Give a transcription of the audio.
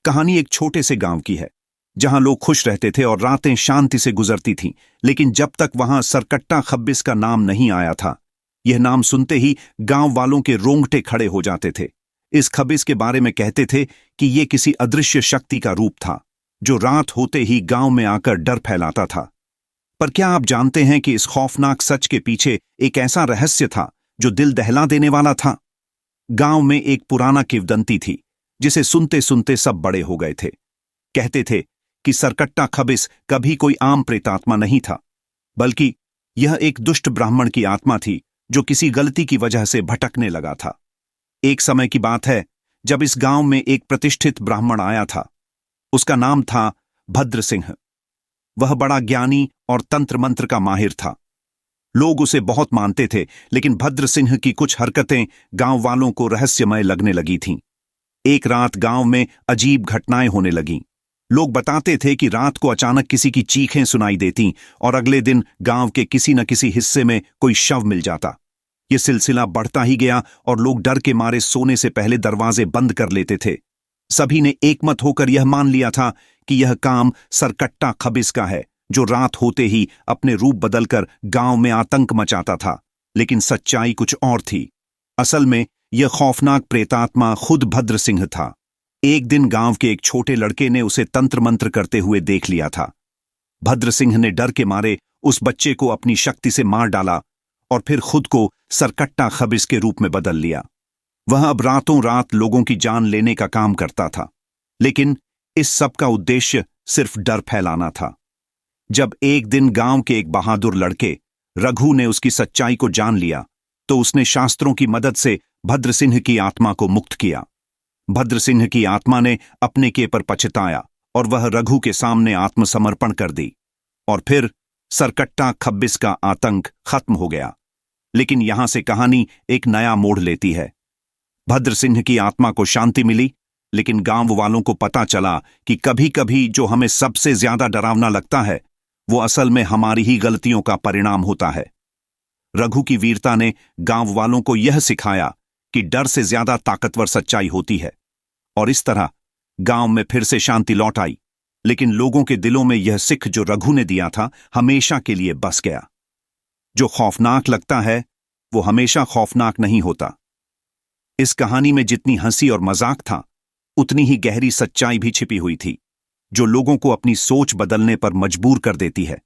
कहानी एक छोटे से गांव की है जहां लोग खुश रहते थे और रातें शांति से गुजरती थीं, लेकिन जब तक वहां सरकट्टा खब्बिस का नाम नहीं आया था। यह नाम सुनते ही गांव वालों के रोंगटे खड़े हो जाते थे। इस खब्बिस के बारे में कहते थे कि यह किसी अदृश्य शक्ति का रूप था जो रात होते ही गांव में आकर डर फैलाता था। पर क्या आप जानते हैं कि इस खौफनाक सच के पीछे एक ऐसा रहस्य था जो दिल दहला देने वाला था? गांव में एक पुराना किंवदंती थी जिसे सुनते सुनते सब बड़े हो गए थे। कहते थे कि सरकट्टा खबिस कभी कोई आम प्रेतात्मा नहीं था, बल्कि यह एक दुष्ट ब्राह्मण की आत्मा थी जो किसी गलती की वजह से भटकने लगा था। एक समय की बात है जब इस गांव में एक प्रतिष्ठित ब्राह्मण आया था। उसका नाम था भद्र सिंह। वह बड़ा ज्ञानी और तंत्र मंत्र का माहिर था। लोग उसे बहुत मानते थे, लेकिन भद्र सिंह की कुछ हरकतें गांव वालों को रहस्यमय लगने लगी थीं। एक रात गांव में अजीब घटनाएं होने लगीं। लोग बताते थे कि रात को अचानक किसी की चीखें सुनाई देतीं और अगले दिन गांव के किसी न किसी हिस्से में कोई शव मिल जाता। यह सिलसिला बढ़ता ही गया और लोग डर के मारे सोने से पहले दरवाजे बंद कर लेते थे। सभी ने एकमत होकर यह मान लिया था कि यह काम सरकट्टा खबिस का है, जो रात होते ही अपने रूप बदलकर गांव में आतंक मचाता था। लेकिन सच्चाई कुछ और थी। असल में यह खौफनाक प्रेतात्मा खुद भद्र सिंह था। एक दिन गांव के एक छोटे लड़के ने उसे तंत्र मंत्र करते हुए देख लिया था। भद्र सिंह ने डर के मारे उस बच्चे को अपनी शक्ति से मार डाला और फिर खुद को सरकट्टा खबिस के रूप में बदल लिया। वह अब रातों रात लोगों की जान लेने का काम करता था, लेकिन इस सब का उद्देश्य सिर्फ डर फैलाना था। जब एक दिन गांव के एक बहादुर लड़के रघु ने उसकी सच्चाई को जान लिया, तो उसने शास्त्रों की मदद से भद्र सिंह की आत्मा को मुक्त किया। भद्र सिंह की आत्मा ने अपने के पर पछताया और वह रघु के सामने आत्मसमर्पण कर दी, और फिर सरकट्टा खब्बिस का आतंक खत्म हो गया। लेकिन यहां से कहानी एक नया मोड़ लेती है। भद्र सिंह की आत्मा को शांति मिली, लेकिन गांव वालों को पता चला कि कभी कभी जो हमें सबसे ज्यादा डरावना लगता है, वो असल में हमारी ही गलतियों का परिणाम होता है। रघु की वीरता ने गांव वालों को यह सिखाया कि डर से ज्यादा ताकतवर सच्चाई होती है, और इस तरह गांव में फिर से शांति लौट आई। लेकिन लोगों के दिलों में यह सिख जो रघु ने दिया था हमेशा के लिए बस गया। जो खौफनाक लगता है वो हमेशा खौफनाक नहीं होता। इस कहानी में जितनी हंसी और मजाक था, उतनी ही गहरी सच्चाई भी छिपी हुई थी, जो लोगों को अपनी सोच बदलने पर मजबूर कर देती है।